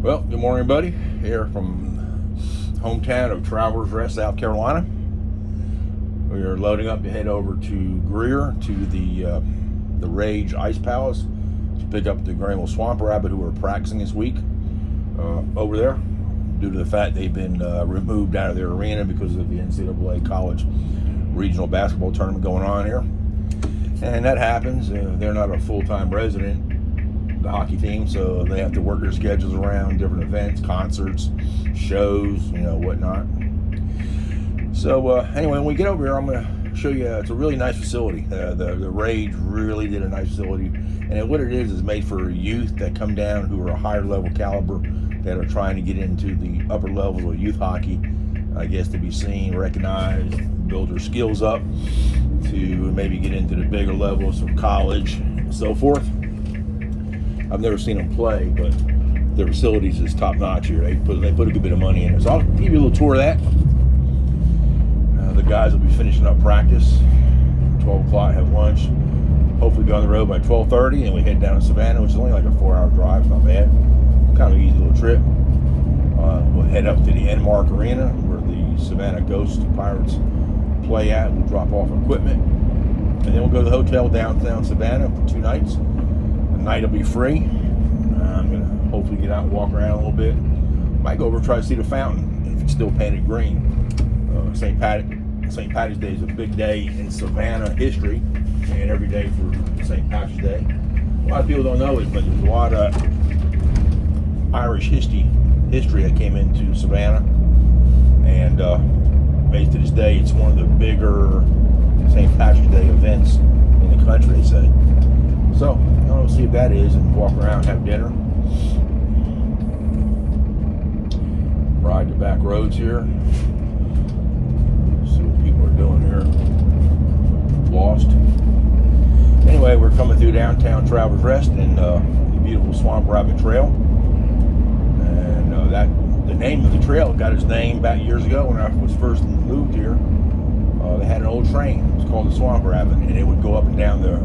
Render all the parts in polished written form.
Well, good morning, everybody. Here from hometown of Travelers Rest, South Carolina. We are loading up to head over to Greer to the Rage Ice Palace to pick up the Greenville Swamp Rabbit, who are practicing this week over there due to the fact they've been removed out of their arena because of the NCAA college regional basketball tournament going on here. And that happens. They're not a full-time resident, the hockey team, so they have to work their schedules around different events, concerts, shows, whatnot. So anyway, when we get over here, I'm going to show you. It's a really nice facility. The Rage really did a nice facility, and what it is made for youth that come down who are a higher level caliber that are trying to get into the upper levels of youth hockey. I guess to be seen, recognized, build their skills up to maybe get into the bigger levels of college and so forth. I've never seen them play, but their facilities is top notch here. They put a good bit of money in it. So I'll give you a little tour of that. The guys will be finishing up practice 12 o'clock, have lunch, hopefully be on the road by 12:30, and we head down to Savannah, which is only like a 4-hour drive. It's not bad. Kind of an easy little trip. We'll head up to the Enmark Arena where the Savannah Ghost Pirates play at. We'll drop off equipment, and then we'll go to the hotel downtown Savannah for 2 nights. The night will be free. I'm going to hopefully get out and walk around a little bit. Might go over and try to see the fountain if it's still painted green. St. Patty's Day is a big day in Savannah history, and every day for St. Patrick's Day. A lot of people don't know it, but there's a lot of Irish history that came into Savannah, and based to this day, it's one of the bigger St. Patrick's Day events in the country, they say. So, we'll see if that is, and walk around, have dinner, ride the back roads here. See what people are doing here. Lost. Anyway, we're coming through downtown Travelers Rest and the beautiful Swamp Rabbit Trail. And the name of the trail got its name back years ago when I was first moved here. They had an old train. It was called the Swamp Rabbit, and it would go up and down the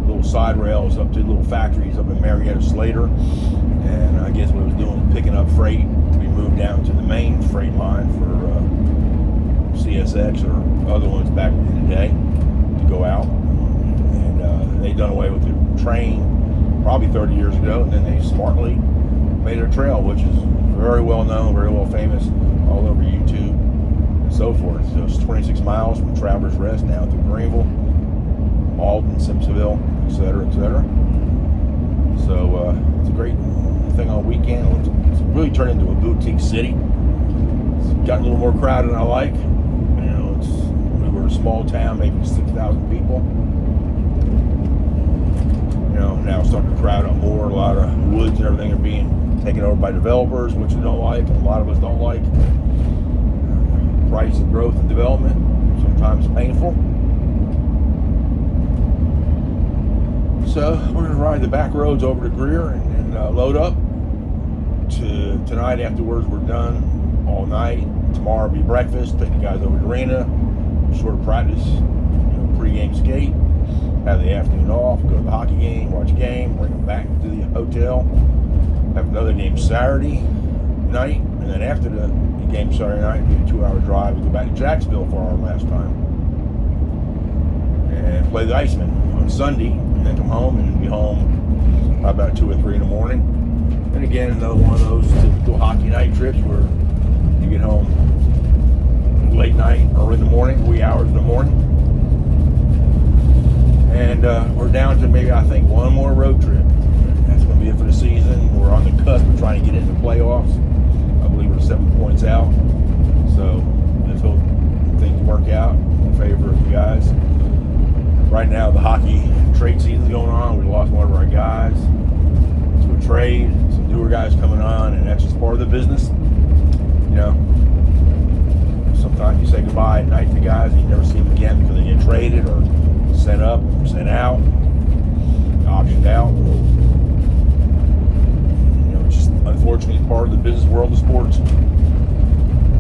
little side rails up to little factories up in Marietta Slater. And I guess what it was doing was picking up freight to be moved down to the main freight line for CSX or other ones back in the day to go out. And they done away with the train probably 30 years ago, and then they smartly made it a trail, which is very well known, very well famous all over YouTube and so forth. So it's 26 miles from Travelers Rest now to Greenville, Alden, Simpsonville, etc., etc. So it's a great thing on a weekend. It's really turned into a boutique city. It's gotten a little more crowded than I like. We were a small town, maybe 6,000 people. Now it's starting to crowd up more. A lot of woods and everything are being taken over by developers, which we don't like, and a lot of us don't like. Price of growth and development, sometimes painful. So we're going to ride the back roads over to Greer and load up. Tonight afterwards, we're done all night. Tomorrow will be breakfast, take the guys over to the arena, short practice, pre-game skate, have the afternoon off, go to the hockey game, watch a game, bring them back to the hotel, have another game Saturday night, and then after the game Saturday night, be a 2-hour drive, we go back to Jacksonville for our last time, and play the Iceman on Sunday, and then come home and be home by about 2 or 3 in the morning. And again, another one of those typical hockey night trips where you get home late night, early in the morning, wee hours in the morning. And we're down to maybe, I think, one more road trip. That's going to be it for the season. We're on the cusp of trying to get into the playoffs. I believe we're 7 points out. So let's hope things work out in favor of you guys. Right now, the hockey trade season's going on. We lost one of our guys to a trade. Some newer guys coming on, and that's just part of the business. Sometimes you say goodbye at night to guys and you never see them again because they get traded or sent up, sent out, auctioned out. Just unfortunately part of the business world of sports.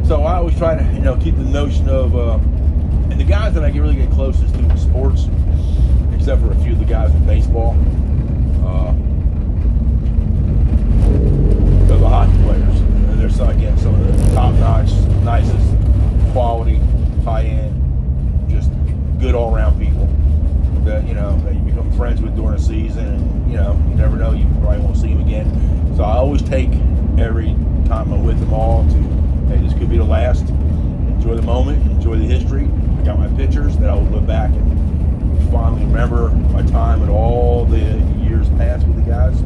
So I always try to, keep the notion of, and the guys that I really get closest to in sports, except for a few of the guys in baseball, never know, you probably won't see them again. So I always take every time I'm with them all to, hey, this could be the last. Enjoy the moment, enjoy the history. I got my pictures that I will look back and fondly remember my time and all the years past with the guys.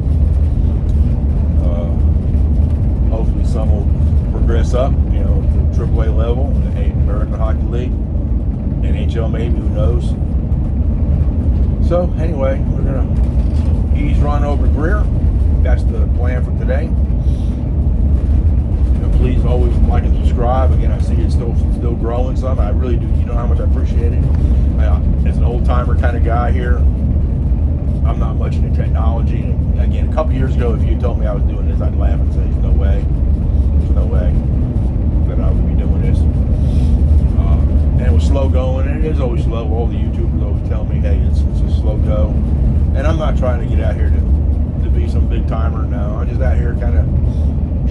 Hopefully some will progress up, you know, to AAA level, the American Hockey League, NHL maybe, who knows. So anyway, we're gonna ease run over to Greer. That's the plan for today. You know, please always like and subscribe. Again, I see it's still growing some. I really do. You know how much I appreciate it. As an old timer kind of guy here, I'm not much into technology. And again, a couple years ago, if you told me I was doing this, I'd laugh and say, "There's no way. There's no way that I would be doing this." And it was slow going, and it is always slow. All the YouTubers always tell me, "Hey, it's a slow go," and I'm not trying to get out here to be some big timer. No, I'm just out here kind of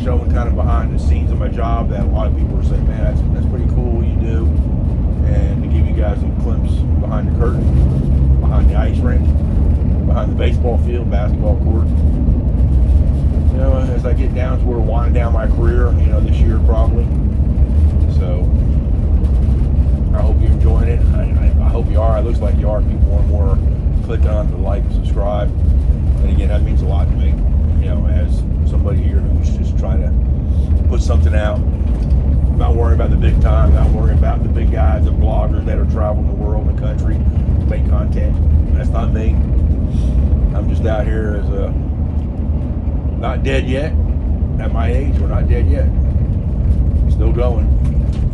showing kind of behind the scenes of my job that a lot of people are saying, "Man, that's pretty cool what you do," and to give you guys a glimpse behind the curtain, behind the ice rink, behind the baseball field, basketball court. You know, as I get down to where we're winding down my career, you know, this year probably. So I hope you're enjoying it. I hope you are. It looks like you are. People more and more clicking on the like and subscribe. And again, that means a lot to me. You know, as somebody here who's just trying to put something out, not worrying about the big time, not worrying about the big guys, the bloggers that are traveling the world and the country to make content. That's not me. I'm just out here as a not dead yet. At my age, we're not dead yet. Still going.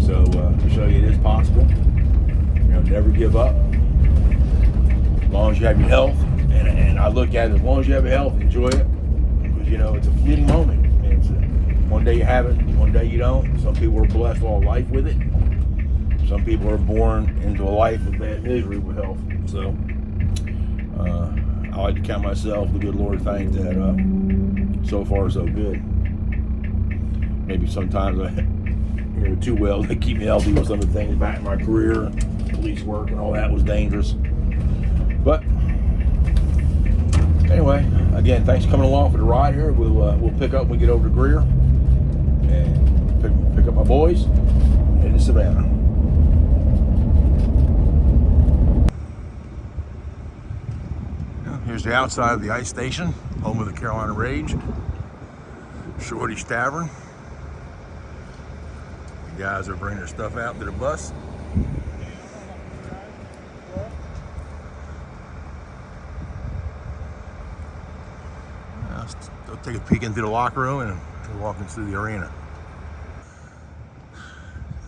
So to show you it is possible. You know, never give up. As long as you have your health, and I look at it, as long as you have your health, enjoy it. Because you know it's a fleeting moment. One day you have it, one day you don't. Some people are blessed all life with it. Some people are born into a life of bad misery with health. So I like to count myself, the good Lord, thank that so far so good. Maybe sometimes I too well to keep me healthy with some of the things back in my career, police work and all that was dangerous. But anyway, again, thanks for coming along for the ride here. We'll pick up when we get over to Greer and pick up my boys and head to Savannah. Here's the outside of the ice station, home of the Carolina Rage, Shorty's Tavern. The guys are bringing their stuff out to the bus. I'll take a peek into the locker room and walk into the arena.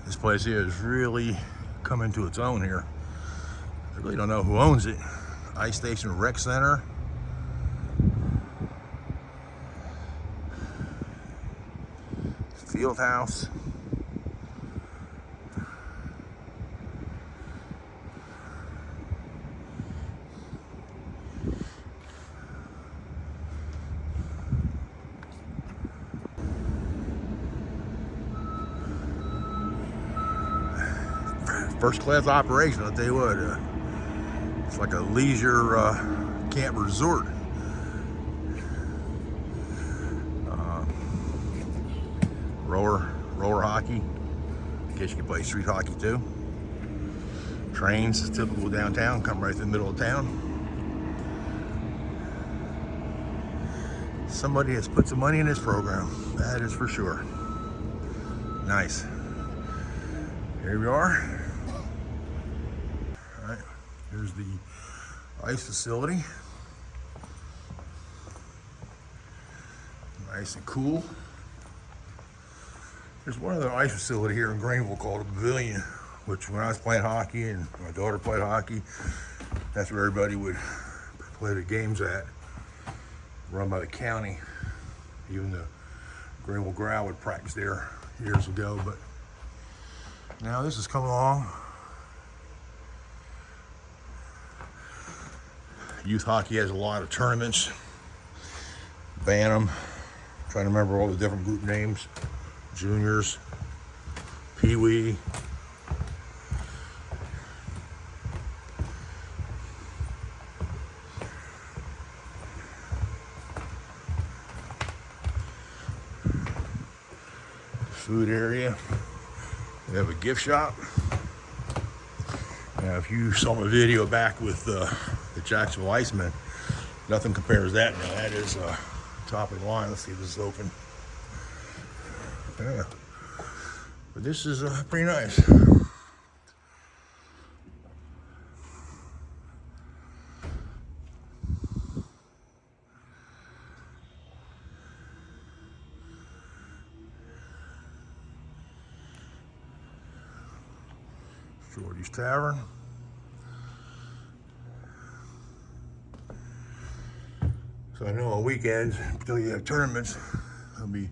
This place here is really coming to its own here. I really don't know who owns it. Ice Station Rec Center. Field house. First class operation, I'll tell you what. It's like a leisure camp resort. Roller hockey. I guess you can play street hockey too. Trains, typical downtown, come right through the middle of town. Somebody has put some money in this program, that is for sure. Nice. Here we are. All right, here's the ice facility. Nice and cool. There's one other ice facility here in Greenville called a Pavilion, which when I was playing hockey and my daughter played hockey, that's where everybody would play the games at. Run by the county. Even the Greenville Growl would practice there years ago, but now this is coming along. Youth hockey has a lot of tournaments. Bantam, trying to remember all the different group names. Juniors, Pee Wee. food area. We have a gift shop. Now, if you saw my video back with the Jacksonville Iceman, nothing compares to that. Now, that is top of the line. Let's see if this is open. Yeah. But this is pretty nice. Jordy's Tavern. So I know on weekends, until you have tournaments, they'll be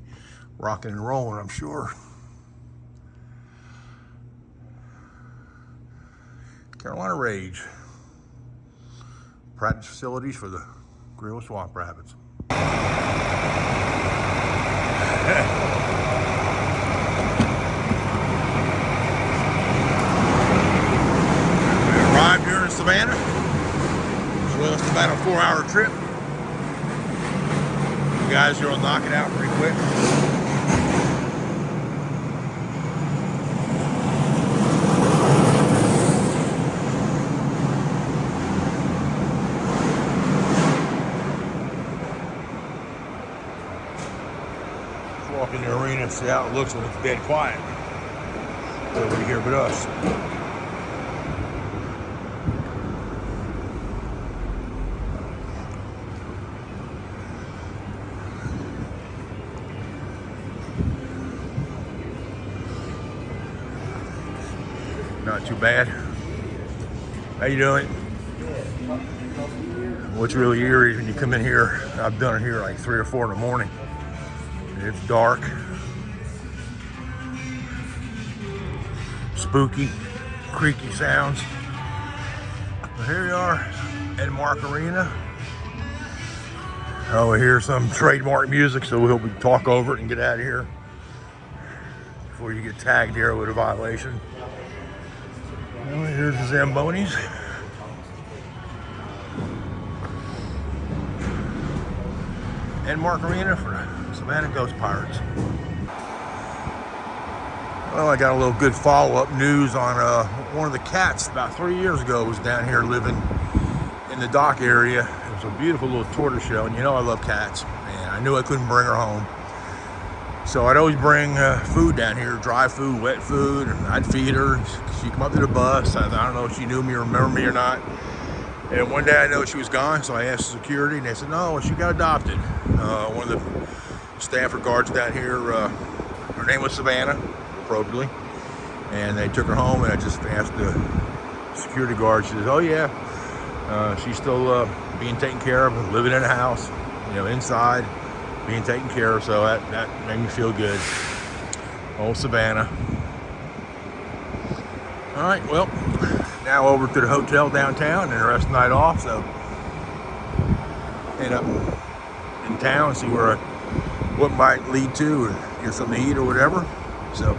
rocking and rolling, I'm sure. Carolina Rage. Practice facilities for the Greenville Swamp Rabbits. Arrived here in Savannah. So it's about a 4-hour trip. You guys are gonna knock it out pretty quick. Let's walk in the arena and see how it looks when it's dead quiet. Nobody here but us. Not too bad. How you doing? What's really eerie is when you come in here, I've done it here like 3 or 4 in the morning. It's dark. Spooky, creaky sounds. But here we are, Embark Arena. Oh, we hear some trademark music, so we'll talk over it and get out of here before you get tagged here with a violation. Well, here's the Zambonis. Embark Arena for the Savannah Ghost Pirates. Well, I got a little good follow-up news on one of the cats about 3 years ago was down here living in the dock area. It was a beautiful little tortoise shell, and you know I love cats, and I knew I couldn't bring her home. So I'd always bring food down here, dry food, wet food, and I'd feed her. She'd come up to the bus. I don't know if she knew me or remembered me or not. And one day I know she was gone, so I asked security, and they said, no, she got adopted. One of the Stafford guards down here, her name was Savannah, appropriately. And they took her home, and I just asked the security guard, she says, oh yeah, she's still being taken care of, living in a house, you know, inside, being taken care of, so that made me feel good. Old Savannah. All right, well, now over to the hotel downtown and the rest of the night off, so end up in town and see what might lead to, or get something to eat or whatever. So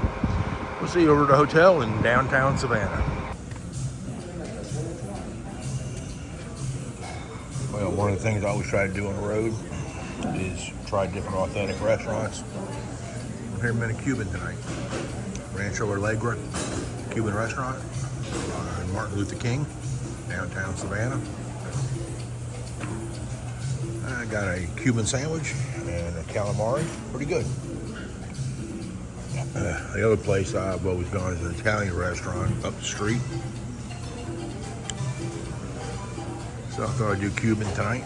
we'll see you over at the hotel in downtown Savannah. Well, one of the things I always try to do on the road is try different authentic restaurants. I'm here in Cuban tonight. Rancho Alegre Cuban restaurant on Martin Luther King, downtown Savannah. I got a Cuban sandwich and a calamari, pretty good. The other place I've always gone is an Italian restaurant up the street. So I thought I'd do Cuban tonight.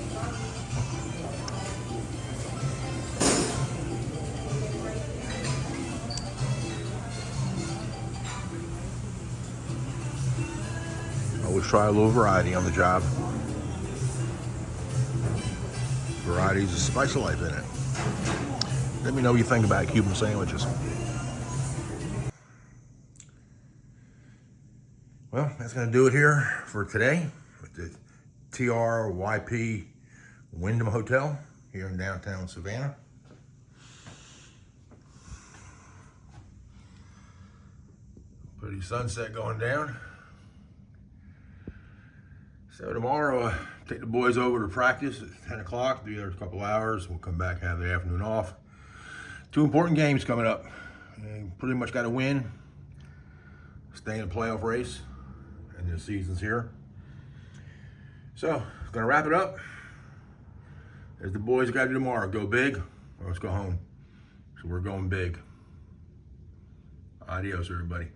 Always try a little variety on the job. Variety's a spice of life in it. Let me know what you think about Cuban sandwiches. Well, that's going to do it here for today with the TRYP Wyndham Hotel here in downtown Savannah. Pretty sunset going down. So tomorrow, take the boys over to practice at 10 o'clock, be there a couple hours. We'll come back, have the afternoon off. 2 important games coming up. And pretty much got to win, stay in the playoff race, and the season's here. So, gonna wrap it up. As the boys got to do tomorrow, go big or let's go home. So we're going big. Adios, everybody.